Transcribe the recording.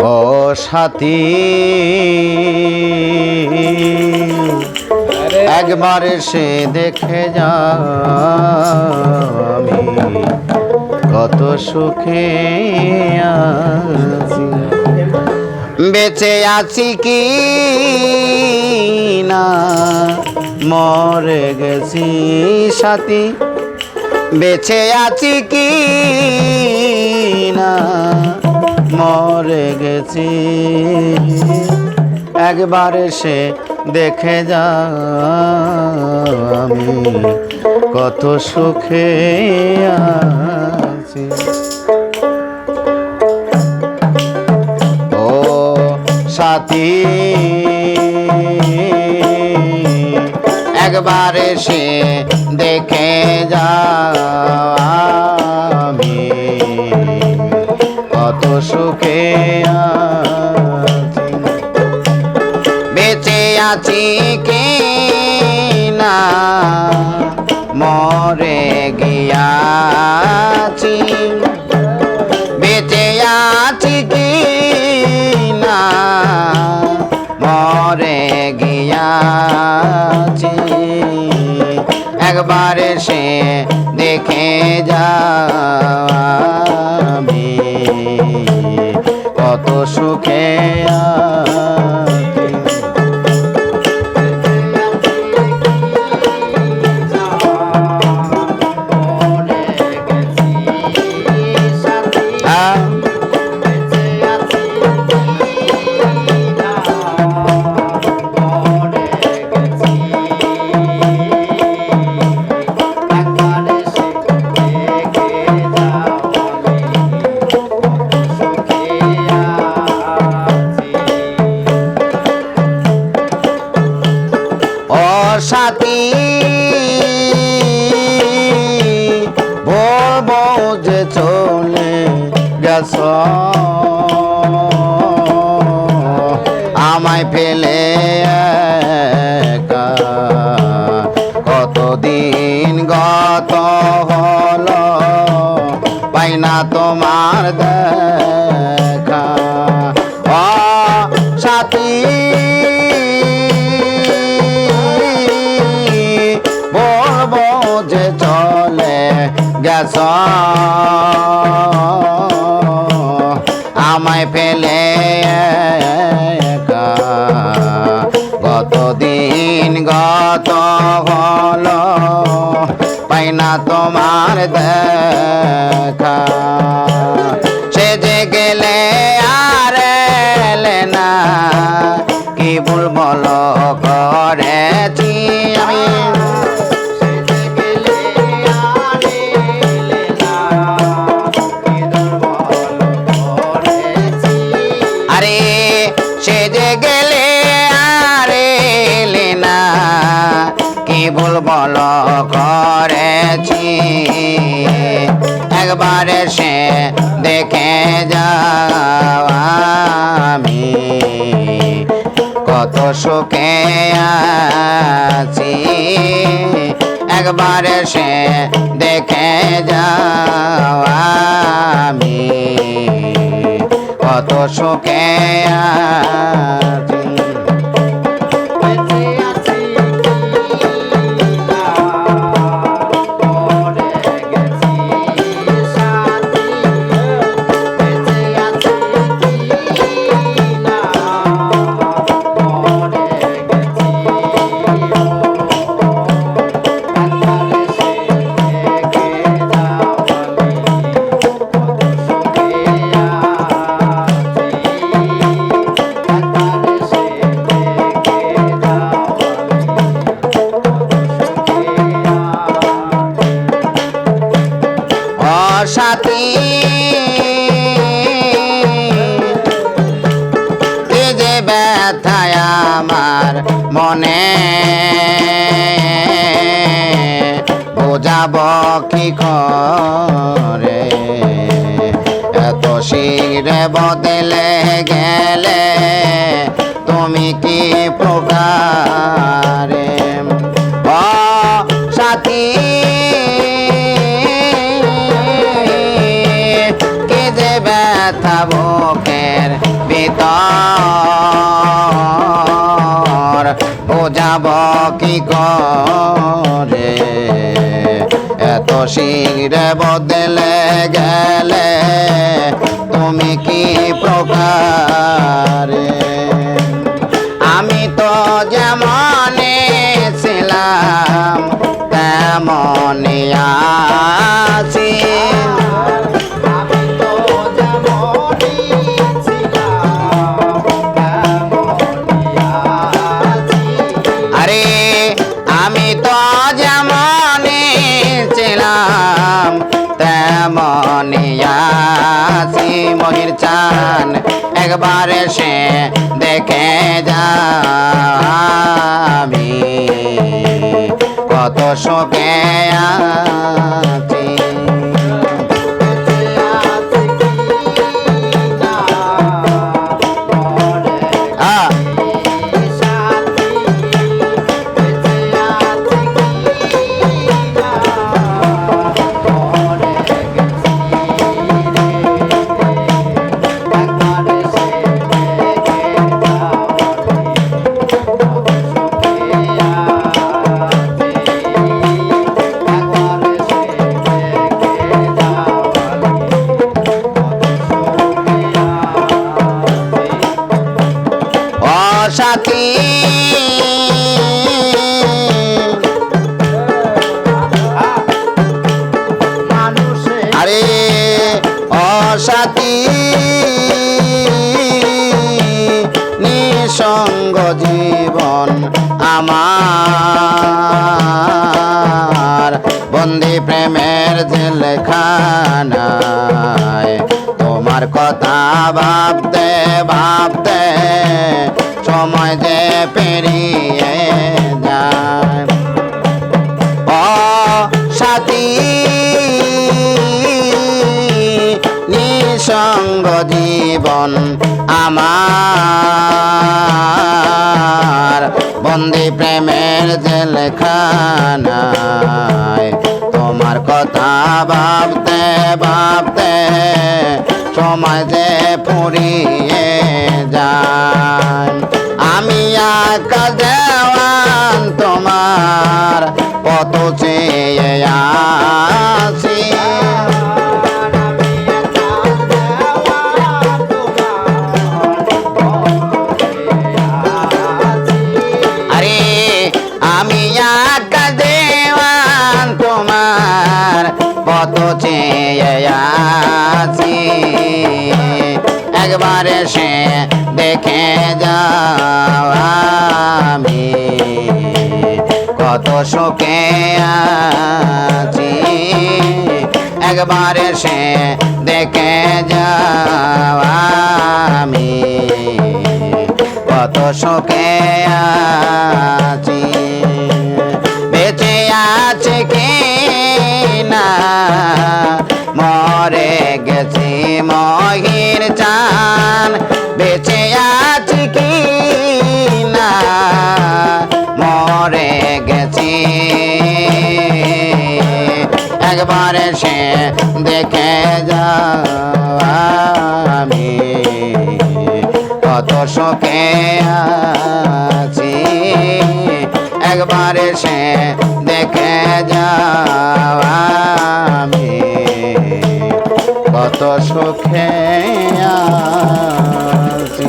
ও সাথী একবার এসে দেখে যা আমি কত সুখে আছি বেঁচে আছি কি না মরে গেছি সাথী বেঁচে আছি কি না মরে গেছি একবার এসে দেখে যা আমি কত সুখে আছি ও সাথী একবার এসে দেখে যা আমি কত সুখে আছি বেঁচে আছি কি না মরে গিয়াছি বেঁচে আছি কি না মরে গিয়াছি একবার এসে দেখে যা আমি কত সুখে আছি সাথী বলবো যে চলে গেছ আমায় ফেলে একা কতদিন গত হলো পাই না তোমার দেখা ও সাথী যে চলে গেছ আমায় ফেলে একা কতদিন গত হলো পাই না তোমার দেখা সে যে গেলে আর এলে না কি ভুল বলো করেছি আমি সে যে গেলে আর এলে না কি ভুল বলো করেছি একবার সে দেখে যাও আমি কত সুখে আছি একবার সে দেখে যাও আমি কত সুখে আছি সাথী এ যে ব্যথায় আমার মনে বোঝাব কি করে এত শীঘ্রে বদলে গেলে তুমি কি প্রকারে ও সাথী কে যে ব্যথা বুকের ভিতর বোঝাব কি করে এত শীঘ্রে বদলে গেলে তুমি কি প্রকারে আমি তো যেমন ছিলাম তেমনই আছি আরে আমি তো যেমন ছিলাম তেমনই আছি মহির চান একবার সে দেখে যা আমি কত শোকে আছি সাথী আরে অসাথী নিঃসঙ্গ জীবন আমার বন্দি প্রেমের জেলখানায় তোমার কথা ভাবতে ভাবতে সময় যে পেরিয়ে যায় ও সাথী নিঃসঙ্গ জীবন আমার বন্দি প্রেমের জেলখানায় তোমার কথা ভাবতে ভাবতে সময় যে ফুরিয়ে যায় আমি আকা দেওয়ান তোমার কত চেয়ে আসি আরে আমি আকা দেওয়ান তোমার কত চেয়ে আসি একবার সে দেখে যাও আমি কত শোকে আছি একবার সে দেখে যাও আমি কত শোকে আছি বেঁচে আছে কি না মরে গেছি মহির চান বেঁচে আছি কি না মরে গেছি একবার সে দেখে যাও আমি কত শোকে আছি একবার সে দেখে যাও আমি কত সুখে আছি।